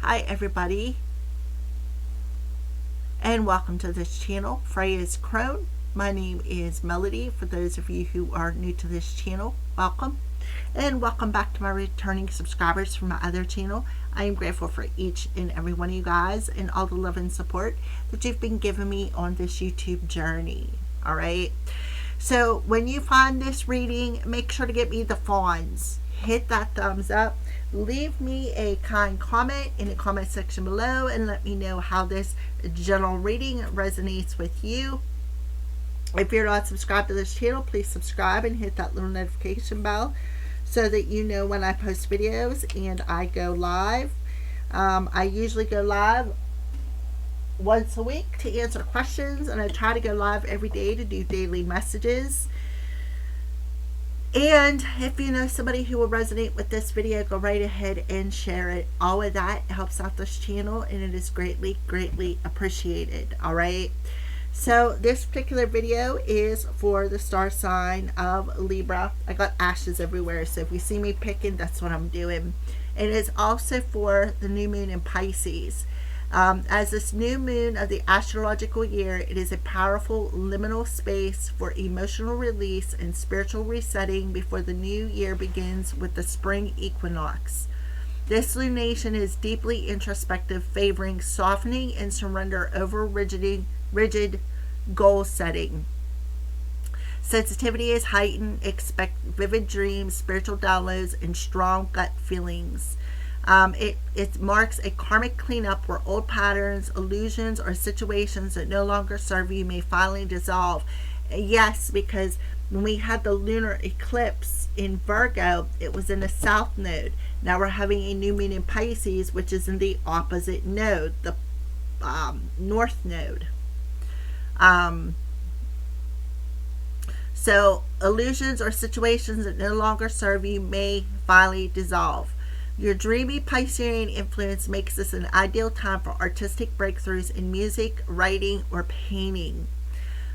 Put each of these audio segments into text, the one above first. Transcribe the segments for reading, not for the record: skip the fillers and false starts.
Hi everybody, and welcome to this channel, Freya's Crone. My name is Melody. For those of you who are new to this channel, welcome. And welcome back to my returning subscribers from my other channel. I am grateful for each and every one of you guys and all the love and support that you've been giving me on this YouTube journey. Alright, so when you find this reading, make sure to get me the fawns. Hit that thumbs up. Leave me a kind comment in the comment section below and let me know how this general reading resonates with you. If you're not subscribed to this channel, please subscribe and hit that little notification bell so that you know when I post videos and I go live. I usually go live once a week to answer questions, and I try to go live every day to do daily messages. And if you know somebody who will resonate with this video, go right ahead and share it. All of that helps out this channel and it is greatly appreciated. Alright, so this particular video is for the star sign of Libra. I got ashes everywhere, so if you see me picking, that's what I'm doing. And it's also for the new moon in Pisces. As this new moon of the astrological year, it is a powerful liminal space for emotional release and spiritual resetting before the new year begins with the spring equinox. This lunation is deeply introspective, favoring softening and surrender over rigid goal setting. Sensitivity is heightened. Expect vivid dreams, spiritual downloads, and strong gut feelings. It marks a karmic cleanup where old patterns, illusions, or situations that no longer serve you may finally dissolve. Yes, because when we had the lunar eclipse in Virgo, it was in the south node. Now we're having a new moon in Pisces, which is in the opposite node, the north node. So illusions or situations that no longer serve you may finally dissolve. Your dreamy Piscean influence makes this an ideal time for artistic breakthroughs in music, writing, or painting.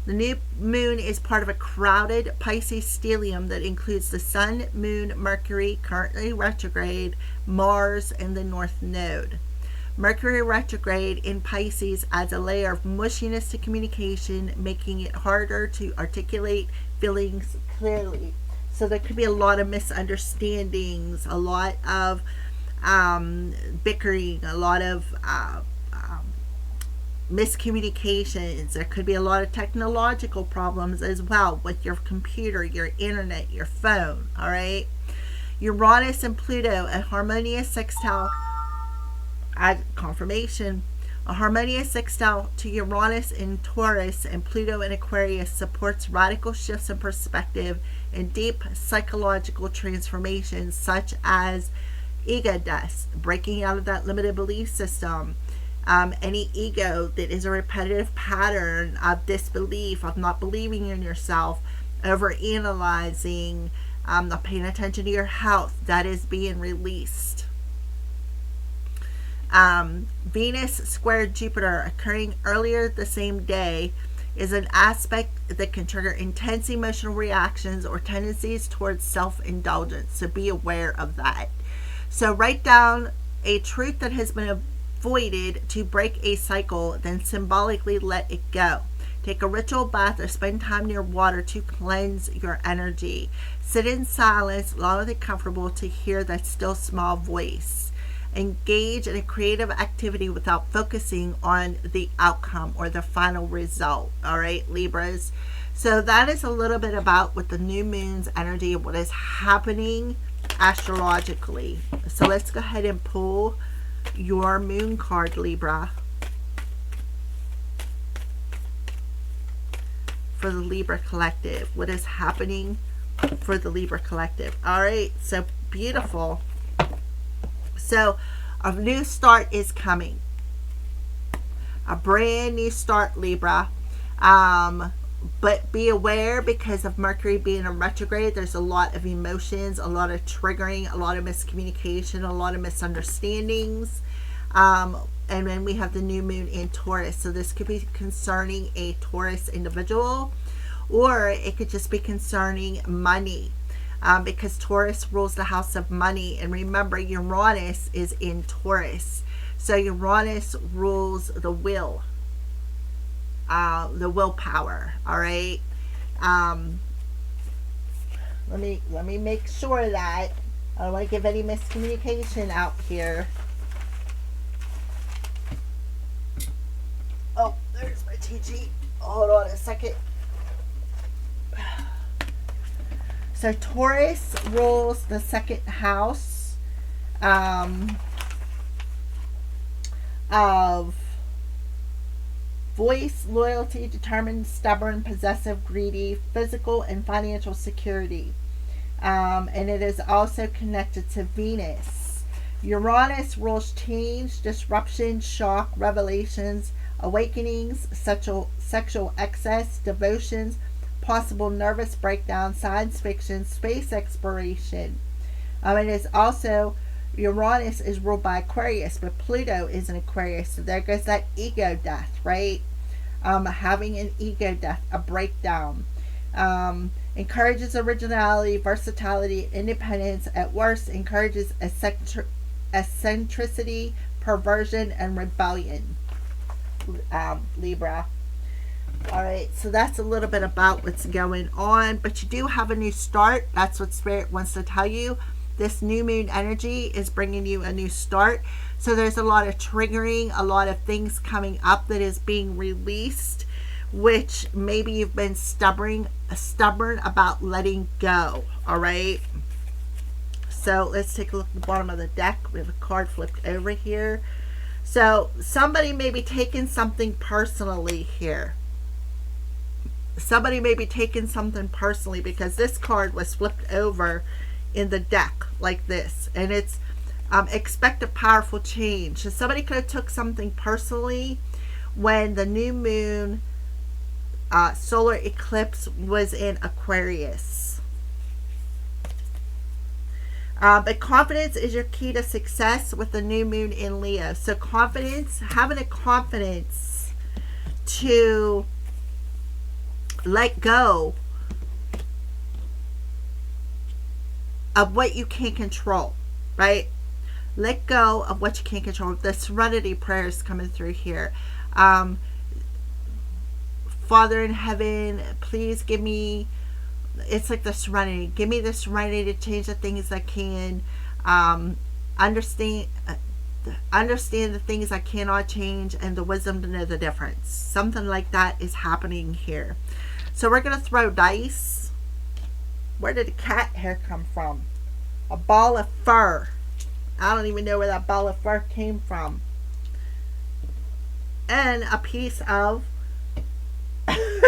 The new moon is part of a crowded Pisces stellium that includes the Sun, Moon, Mercury, currently retrograde, Mars, and the North Node. Mercury retrograde in Pisces adds a layer of mushiness to communication, making it harder to articulate feelings clearly. So there could be a lot of misunderstandings, a lot of bickering, a lot of miscommunications. There could be a lot of technological problems as well with your computer, your internet, your phone. All right. Uranus and Pluto, a harmonious sextile, confirmation. A harmonious sextile to Uranus in Taurus and Pluto in Aquarius supports radical shifts in perspective and deep psychological transformations such as ego death, breaking out of that limited belief system, any ego that is a repetitive pattern of disbelief, of not believing in yourself, over analyzing, not paying attention to your health, that is being released. Venus squared Jupiter occurring earlier the same day is an aspect that can trigger intense emotional reactions or tendencies towards self-indulgence. So be aware of that. So write down a truth that has been avoided to break a cycle, then symbolically let it go. Take a ritual bath or spend time near water to cleanse your energy. Sit in silence, long and comfortable, to hear that still small voice. Engage in a creative activity without focusing on the outcome or the final result. All right, Libras. So that is a little bit about what the new moon's energy and what is happening astrologically. So let's go ahead and pull your moon card, Libra, for the Libra collective. What is happening for the Libra collective? All right, so beautiful. So a new start is coming. A brand new start, Libra. But be aware, because of Mercury being in retrograde, there's a lot of emotions, a lot of triggering, a lot of miscommunication, a lot of misunderstandings. And then we have the new moon in Taurus. So this could be concerning a Taurus individual, or it could just be concerning money. Because Taurus rules the house of money. And remember, Uranus is in Taurus. So Uranus rules the will, the willpower. All right. Um, let me make sure that I don't want to give any miscommunication out here. Oh, there's my TG. Hold on a second. So Taurus rules the second house of voice, loyalty, determined, stubborn, possessive, greedy, physical, and financial security. And it is also connected to Venus. Uranus rules change, disruption, shock, revelations, awakenings, sexual excess, devotions, possible nervous breakdown, science fiction, space exploration. It is also, Uranus is ruled by Aquarius, but Pluto is an Aquarius. So there goes that ego death, right? Having an ego death, a breakdown. Encourages originality, versatility, independence. At worst, encourages eccentricity, perversion, and rebellion. Libra. All right, so that's a little bit about what's going on, but you do have a new start. That's what Spirit wants to tell you. This new moon energy is bringing you a new start. So there's a lot of triggering, a lot of things coming up that is being released, which maybe you've been stubborn about letting go. All right. So let's take a look at the bottom of the deck. We have a card flipped over here. So somebody may be taking something personally here. Somebody may be taking something personally because this card was flipped over in the deck like this, and it's expect a powerful change. So somebody could have took something personally when the new moon solar eclipse was in Aquarius. But confidence is your key to success with the new moon in Leo. So confidence, having a confidence to let go of what you can't control, right? Let go of what you can't control. The serenity prayers coming through here. Father in heaven, please give me, it's like the serenity. Give me the serenity to change the things I can. Understand the things I cannot change, and the wisdom to know the difference. Something like that is happening here. So we're going to throw dice. Where did the cat hair come from? A ball of fur. I don't even know where that ball of fur came from. And a piece of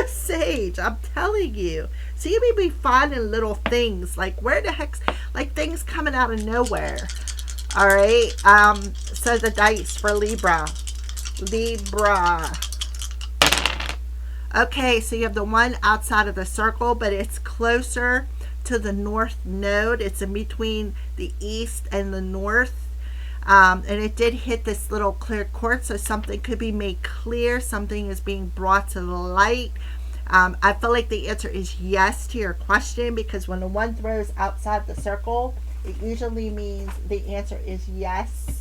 sage. I'm telling you. So you may be finding little things. Like, where the heck's, like, things coming out of nowhere. Alright. So the dice for Libra. Okay, so you have the one outside of the circle, but it's closer to the north node. It's in between the east and the north. And it did hit this little clear quartz, so something could be made clear. Something is being brought to the light. I feel like the answer is yes to your question, because when the one throws outside the circle, it usually means the answer is yes.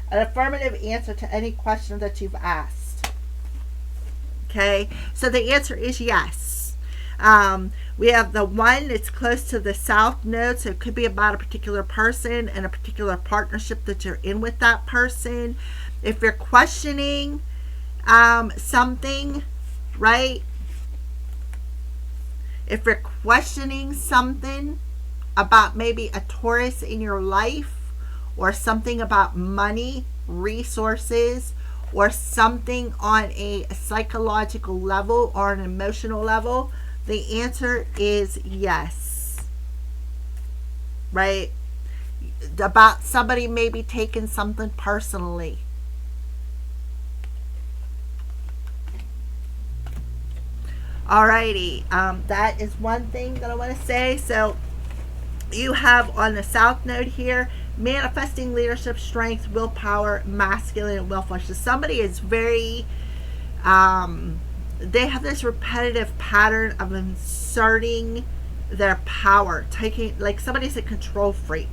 An affirmative answer to any question that you've asked. Okay, so the answer is yes. We have the one that's close to the south node, so it could be about a particular person and a particular partnership that you're in with that person. If you're questioning something, right? If you're questioning something about maybe a Taurus in your life, or something about money, resources, or something on a psychological level or an emotional level, the answer is yes. Right? About somebody maybe taking something personally. Alrighty, that is one thing that I want to say. So you have on the south node here, manifesting leadership, strength, willpower, masculine, and willful. So somebody is very, they have this repetitive pattern of inserting their power, taking, like somebody's a control freak.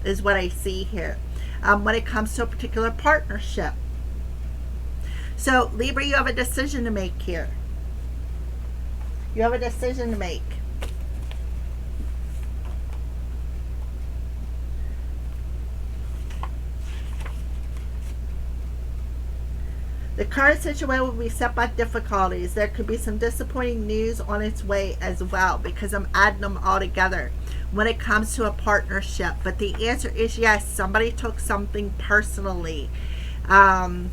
is what I see here when it comes to a particular partnership. So Libra, you have a decision to make here. You have a decision to make. The current situation will be set by difficulties. There could be some disappointing news on its way as well, because I'm adding them all together when it comes to a partnership. But the answer is yes, somebody took something personally. And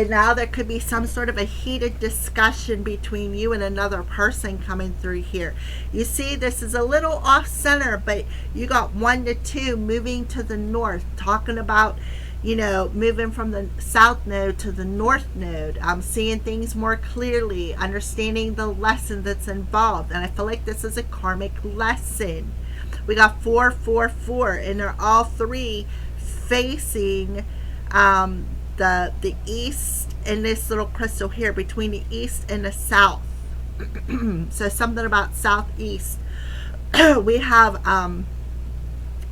now there could be some sort of a heated discussion between you and another person coming through here. You see, this is a little off center, but you got 1 to 2 moving to the north, talking about, you know, moving from the south node to the north node. I'm seeing things more clearly, understanding the lesson that's involved. And I feel like this is a karmic lesson. We got 4, 4, 4, and they're all three facing the east and this little crystal here, between the east and the south. So something about southeast. We have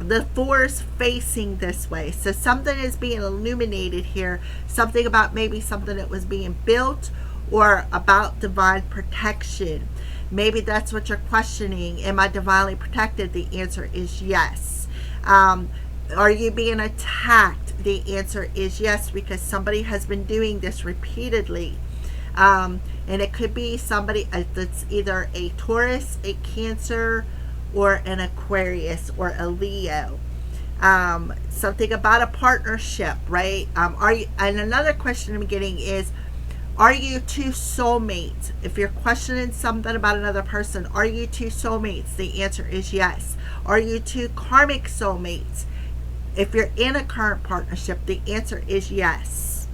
the 4's facing this way. So something is being illuminated here. Something about maybe something that was being built, or about divine protection. Maybe that's what you're questioning. Am I divinely protected? The answer is yes. Are you being attacked? The answer is yes, because somebody has been doing this repeatedly. And it could be somebody that's either a Taurus, a Cancer, or an Aquarius, or a Leo. Something about a partnership, right? Are you? And another question I'm getting is, are you two soulmates? If you're questioning something about another person, are you two soulmates? The answer is yes. Are you two karmic soulmates? If you're in a current partnership, the answer is yes.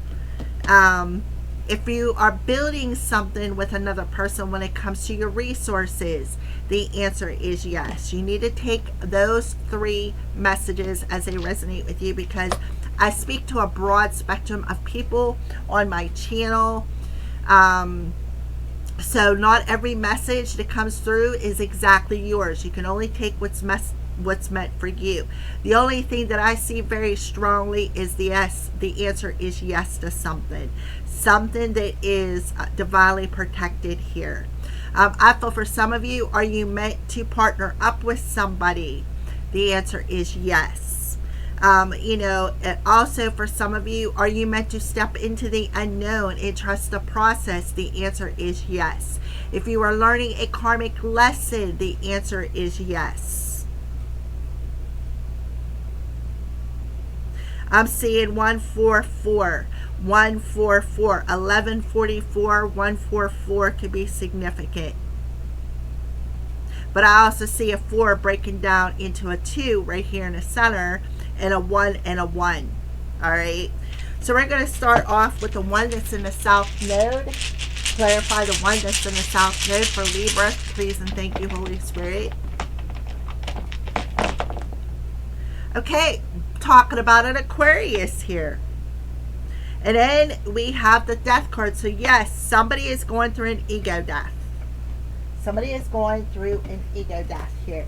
If you are building something with another person when it comes to your resources, the answer is yes. You need to take those 3 messages as they resonate with you, because I speak to a broad spectrum of people on my channel. So not every message that comes through is exactly yours. You can only take what's meant for you. The only thing that I see very strongly is the answer is yes to something that is divinely protected here. I feel for some of you, are you meant to partner up with somebody? The answer is yes. You know, also for some of you, are you meant to step into the unknown and trust the process? The answer is yes. If you are learning a karmic lesson, the answer is yes. I'm seeing 144, 144, 1144, 144 could be significant. But I also see a 4 breaking down into a 2 right here in the center, and a 1 and a 1. All right. So we're going to start off with the one that's in the south node. Clarify the one that's in the south node for Libra. Please and thank you, Holy Spirit. Okay, talking about an Aquarius here. And then we have the death card. So yes, somebody is going through an ego death. Somebody is going through an ego death here.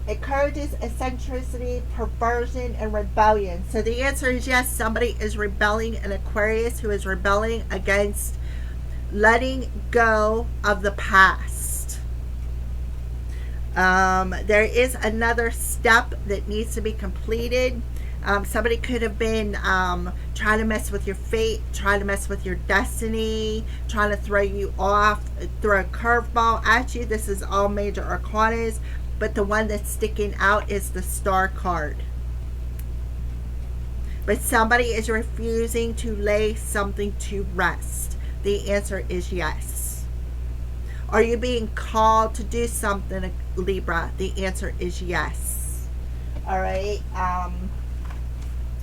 Encourages eccentricity, perversion, and rebellion. So the answer is yes, somebody is rebelling, an Aquarius who is rebelling against letting go of the past. There is another step that needs to be completed. Somebody could have been trying to mess with your fate, trying to mess with your destiny, trying to throw you off, throw a curveball at you. This is all major arcanas, but the one that's sticking out is the Star card. But somebody is refusing to lay something to rest. The answer is yes. Are you being called to do something, Libra? The answer is yes. All right.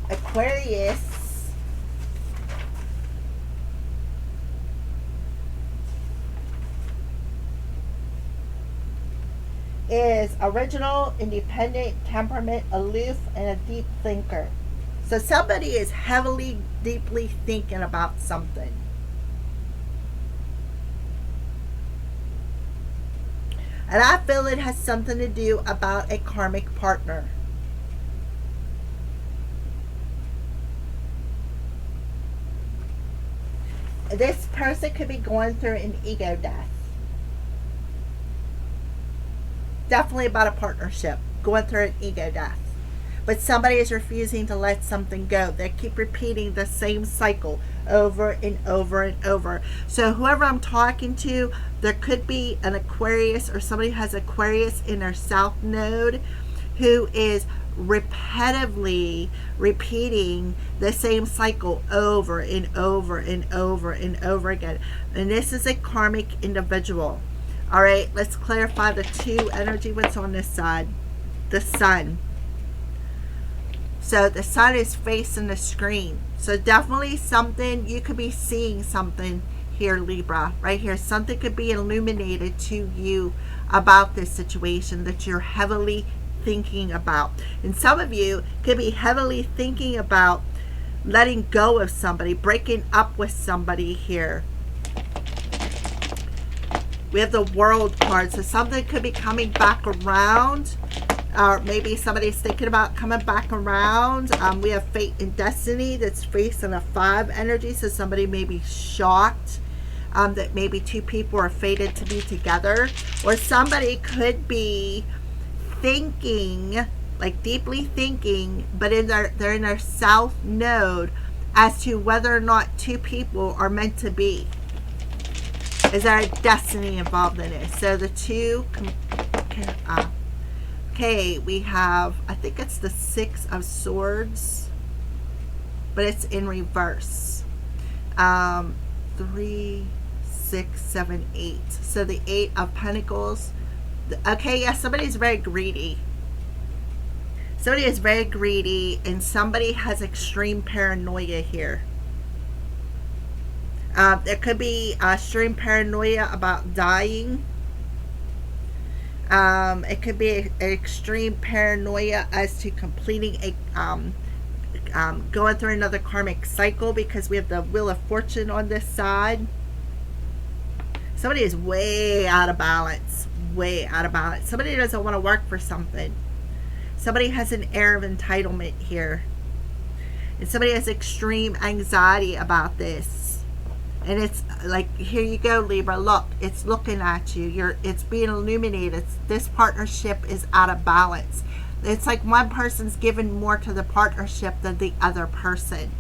Aquarius. Is original, independent, temperament, aloof, and a deep thinker. So somebody is heavily, deeply thinking about something. And I feel it has something to do about a karmic partner. This person could be going through an ego death. Definitely about a partnership, going through an ego death. But somebody is refusing to let something go. They keep repeating the same cycle over and over and over. So whoever I'm talking to, there could be an Aquarius, or somebody has Aquarius in their south node who is repetitively repeating the same cycle over and over and over and over again. And this is a karmic individual. All right, let's clarify the two energy. What's on this side? The sun. So the sun is facing the screen. So definitely something, you could be seeing something here, Libra, right here. Something could be illuminated to you about this situation that you're heavily thinking about. And some of you could be heavily thinking about letting go of somebody, breaking up with somebody here. We have the World card. So something could be coming back around. Or maybe somebody's thinking about coming back around. We have Fate and Destiny that's facing a 5 energy. So somebody may be shocked that maybe two people are fated to be together. Or somebody could be thinking, like deeply thinking, but they're in their south node as to whether or not two people are meant to be. Is there a destiny involved in it? So the two... Okay, we have, I think it's the 6 of Swords, but it's in reverse. 3, 6, 7, 8. So the 8 of Pentacles. Okay, yeah, somebody's very greedy. Somebody is very greedy, and somebody has extreme paranoia here. There could be extreme paranoia about dying. It could be an extreme paranoia as to completing a going through another karmic cycle, because we have the Wheel of Fortune on this side. Somebody is way out of balance. Way out of balance. Somebody doesn't want to work for something. Somebody has an air of entitlement here. And somebody has extreme anxiety about this. And it's like, here you go, Libra. Look, it's looking at you. It's being illuminated. This partnership is out of balance. It's like one person's giving more to the partnership than the other person.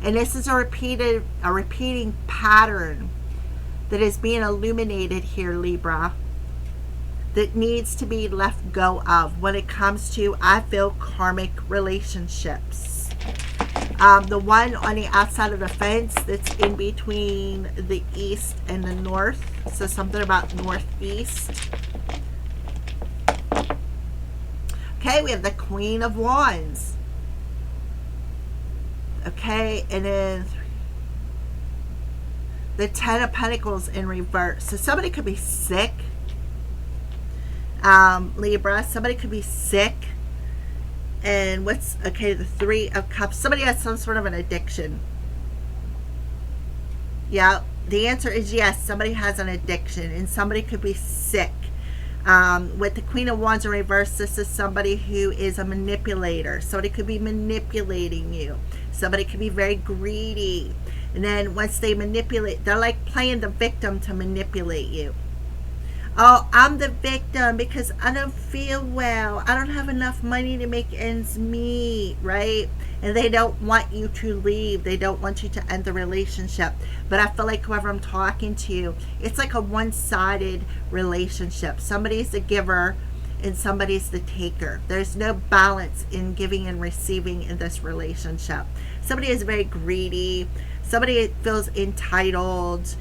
And this is a repeating pattern that is being illuminated here, Libra, that needs to be let go of when it comes to, I feel, karmic relationships. The one on the outside of the fence that's in between the east and the north. So something about northeast. Okay, we have the Queen of Wands. Okay, and then the 10 of Pentacles in reverse. So somebody could be sick. Libra, somebody could be sick. And what's, okay, the 3 of Cups. Somebody has some sort of an addiction. Yeah, the answer is yes. Somebody has an addiction, and somebody could be sick. With the Queen of Wands in reverse, this is somebody who is a manipulator. Somebody could be manipulating you. Somebody could be very greedy. And then once they manipulate, they're like playing the victim to manipulate you. Oh, I'm the victim because I don't feel well. I don't have enough money to make ends meet, right? And they don't want you to leave. They don't want you to end the relationship. But I feel like whoever I'm talking to, it's like a one-sided relationship. Somebody's the giver and somebody's the taker. There's no balance in giving and receiving in this relationship. Somebody is very greedy. Somebody feels entitled.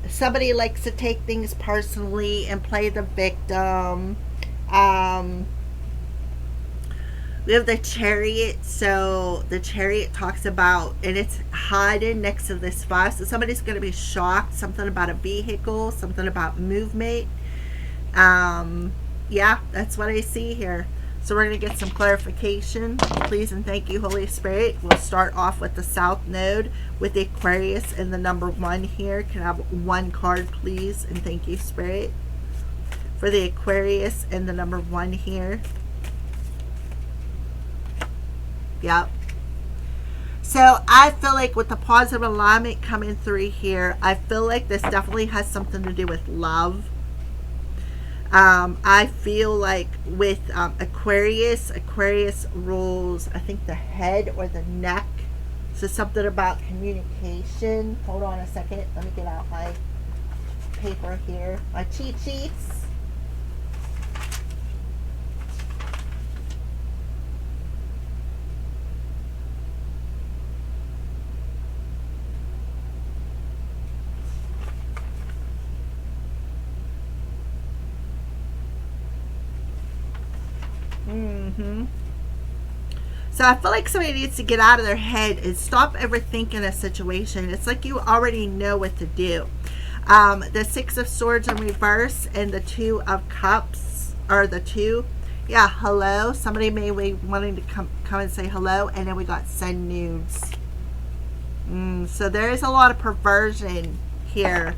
Somebody likes to take things personally and play the victim. We have the Chariot. So the Chariot talks about, and it's hiding next to this 5. So somebody's going to be shocked. Something about a vehicle. Something about movement. Yeah, that's what I see here. So we're going to get some clarification. Please and thank you, Holy Spirit. We'll start off with the South Node with the Aquarius and the number 1 here. Can I have 1 card, please? And thank you, Spirit. For the Aquarius and the number 1 here. Yep. So I feel like with the positive alignment coming through here, I feel like this definitely has something to do with love. I feel like with Aquarius rules, I think, the head or the neck. So something about communication. Hold on a second. Let me get out my paper here. My cheat sheets. So I feel like somebody needs to get out of their head and stop overthinking a situation. It's like you already know what to do. The 6 of Swords in reverse and the 2 of Cups, or the 2. Yeah, hello. Somebody may be wanting to come and say hello. And then we got send nudes. So there is a lot of perversion here.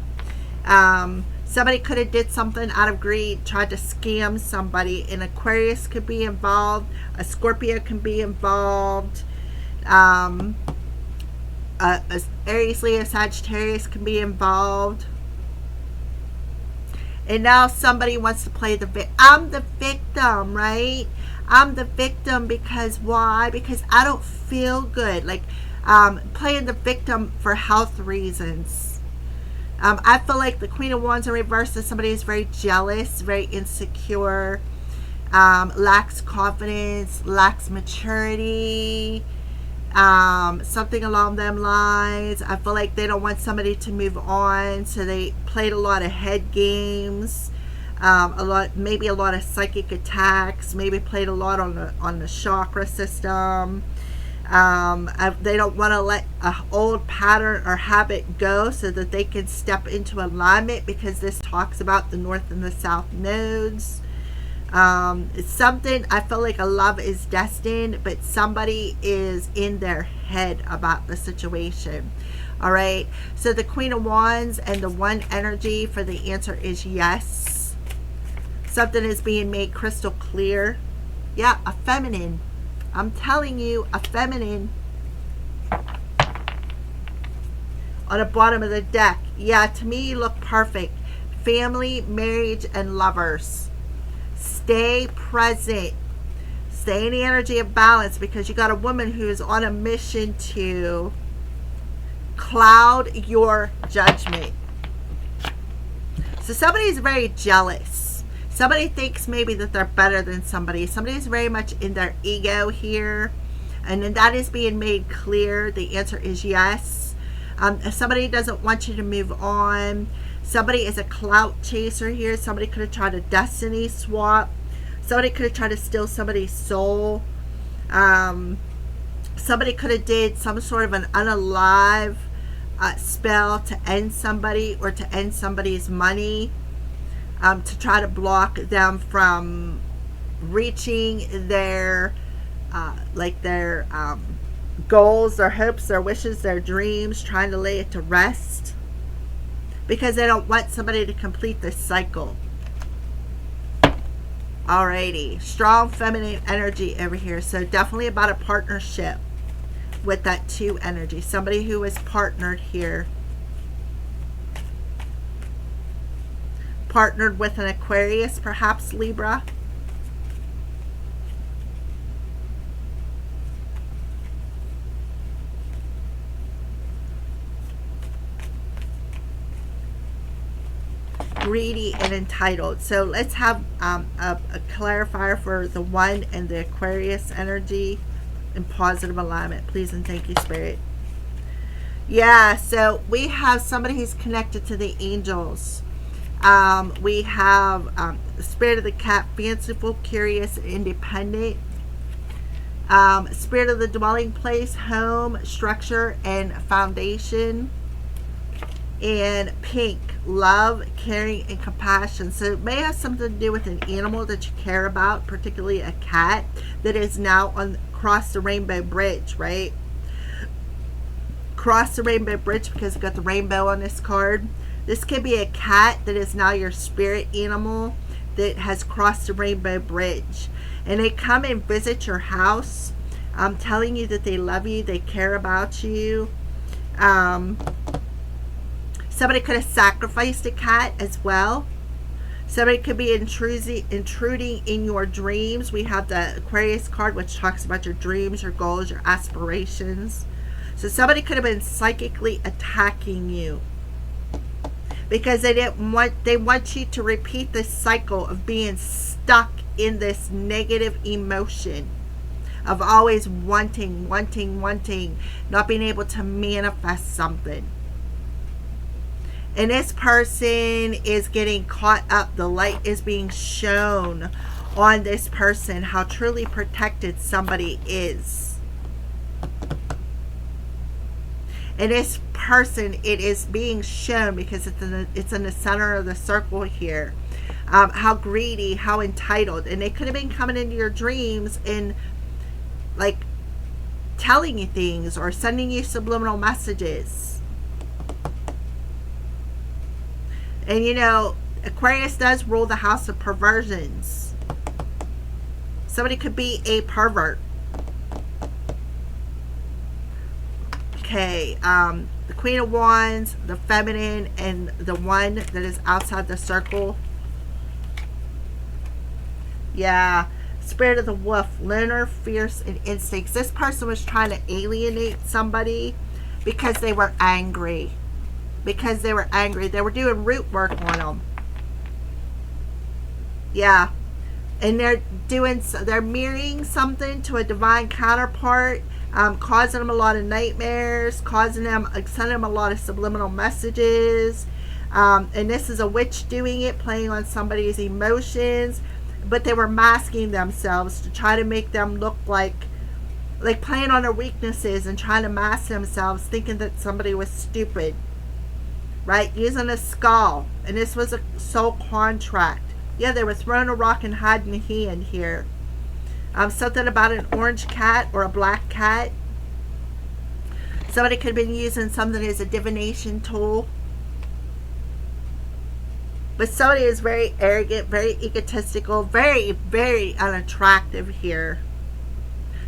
Somebody could have did something out of greed, tried to scam somebody. An Aquarius could be involved. A Scorpio can be involved. A Aries, Leo, Sagittarius can be involved. And now somebody wants to play the victim. I'm the victim, right? I'm the victim because why? Because I don't feel good. Like playing the victim for health reasons. I feel like the Queen of Wands in reverse is somebody who's very jealous, very insecure, lacks confidence, lacks maturity, something along them lines. I feel like they don't want somebody to move on, so they played a lot of head games, maybe a lot of psychic attacks, maybe played a lot on the chakra system. They don't want to let an old pattern or habit go so that they can step into alignment, because this talks about the North and the South nodes. It's something, I feel like a love is destined, but somebody is in their head about the situation. All right. So the Queen of Wands and the 1 energy for the answer is yes. Something is being made crystal clear. Yeah, a feminine. I'm telling you, a feminine. On the bottom of the deck. Yeah, to me, you look perfect. Family, marriage, and lovers. Stay present. Stay in the energy of balance, because you got a woman who is on a mission to cloud your judgment. So somebody's very jealous. Somebody thinks maybe that they're better than somebody. Somebody is very much in their ego here. And then that is being made clear. The answer is yes. If somebody doesn't want you to move on. Somebody is a clout chaser here. Somebody could have tried a destiny swap. Somebody could have tried to steal somebody's soul. Somebody could have did some sort of an unalive spell to end somebody, or to end somebody's money. To try to block them from reaching their goals, their hopes, their wishes, their dreams, trying to lay it to rest, because they don't want somebody to complete this cycle. Alrighty, strong feminine energy over here. So definitely about a partnership with that 2 energy. Somebody who is partnered here. Partnered with an Aquarius, perhaps Libra. Greedy and entitled. So let's have a clarifier for the 1 and the Aquarius energy in positive alignment, please and thank you, Spirit. Yeah, so we have somebody who's connected to the angels. We have the Spirit of the Cat, fanciful, curious, independent. Spirit of the dwelling place, home, structure, and foundation. And pink, love, caring, and compassion. So it may have something to do with an animal that you care about, particularly a cat that is now on across the rainbow bridge, right? Cross the rainbow bridge because it's got the rainbow on this card. This could be a cat that is now your spirit animal that has crossed the rainbow bridge. And they come and visit your house, telling you that they love you, they care about you. Somebody could have sacrificed a cat as well. Somebody could be intruding in your dreams. We have the Aquarius card, which talks about your dreams, your goals, your aspirations. So somebody could have been psychically attacking you because they want you to repeat this cycle of being stuck in this negative emotion of always wanting, not being able to manifest something. And this person is getting caught up. The light is being shown on this person, how truly protected somebody is. And this person, it is being shown because it's in the center of the circle here. How greedy, how entitled. And they could have been coming into your dreams and like telling you things or sending you subliminal messages. And you know, Aquarius does rule the house of perversions. Somebody could be a pervert. Okay, the Queen of Wands, the feminine, and the one that is outside the circle. Yeah, Spirit of the Wolf, loner, fierce, and instincts. This person was trying to alienate somebody because they were angry. They were doing root work on them. Yeah. And they're mirroring something to a divine counterpart, causing them a lot of nightmares, sending them a lot of subliminal messages. And this is a witch doing it, playing on somebody's emotions. But they were masking themselves to try to make them look like playing on their weaknesses and trying to mask themselves, thinking that somebody was stupid. Right? Using a skull. And this was a soul contract. Yeah, they were throwing a rock and hiding a hand here. Something about an orange cat or a black cat. Somebody could have been using something as a divination tool. But somebody is very arrogant, very egotistical, very, very unattractive here.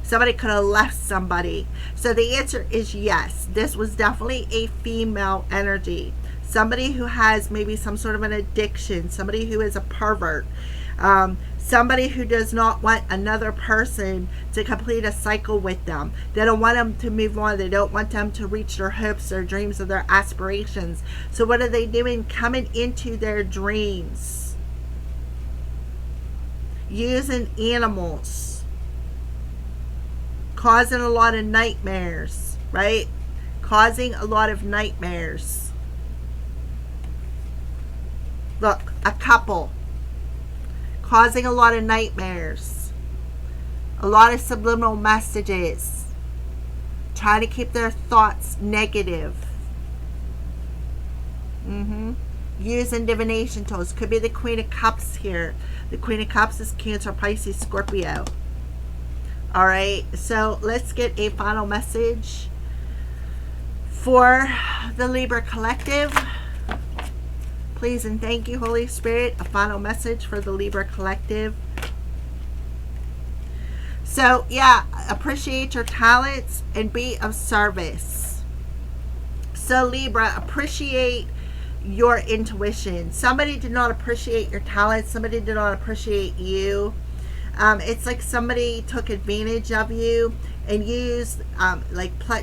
Somebody could have left somebody. So the answer is yes. This was definitely a female energy. Somebody who has maybe some sort of an addiction. Somebody who is a pervert. Somebody who does not want another person to complete a cycle with them. They don't want them to move on. They don't want them to reach their hopes, their dreams, or their aspirations. So what are they doing? Coming into their dreams. Using animals. Causing a lot of nightmares, right? Causing a lot of nightmares. Look, a couple. Causing a lot of nightmares. A lot of subliminal messages. Trying to keep their thoughts negative. Using divination tools. Could be the Queen of Cups here. The Queen of Cups is Cancer, Pisces, Scorpio. Alright, so let's get a final message for the Libra Collective. Please and thank you, Holy Spirit. A final message for the Libra Collective. So, yeah, appreciate your talents and be of service. So, Libra, appreciate your intuition. Somebody did not appreciate your talents. Somebody did not appreciate you. It's like somebody took advantage of you and used,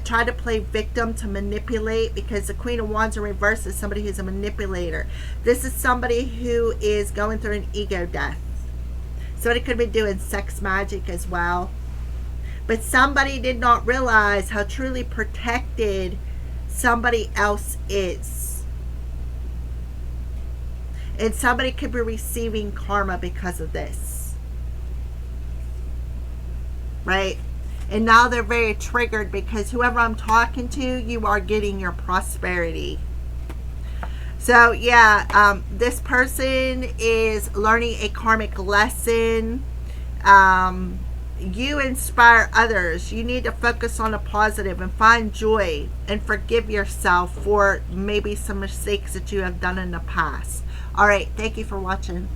try to play victim to manipulate, because the Queen of Wands in reverse is somebody who's a manipulator. This is somebody who is going through an ego death. Somebody could be doing sex magic as well. But somebody did not realize how truly protected somebody else is. And somebody could be receiving karma because of this. Right? And now they're very triggered because whoever I'm talking to, you are getting your prosperity. So yeah, this person is learning a karmic lesson. You inspire others. You need to focus on the positive and find joy and forgive yourself for maybe some mistakes that you have done in the past. All right, thank you for watching.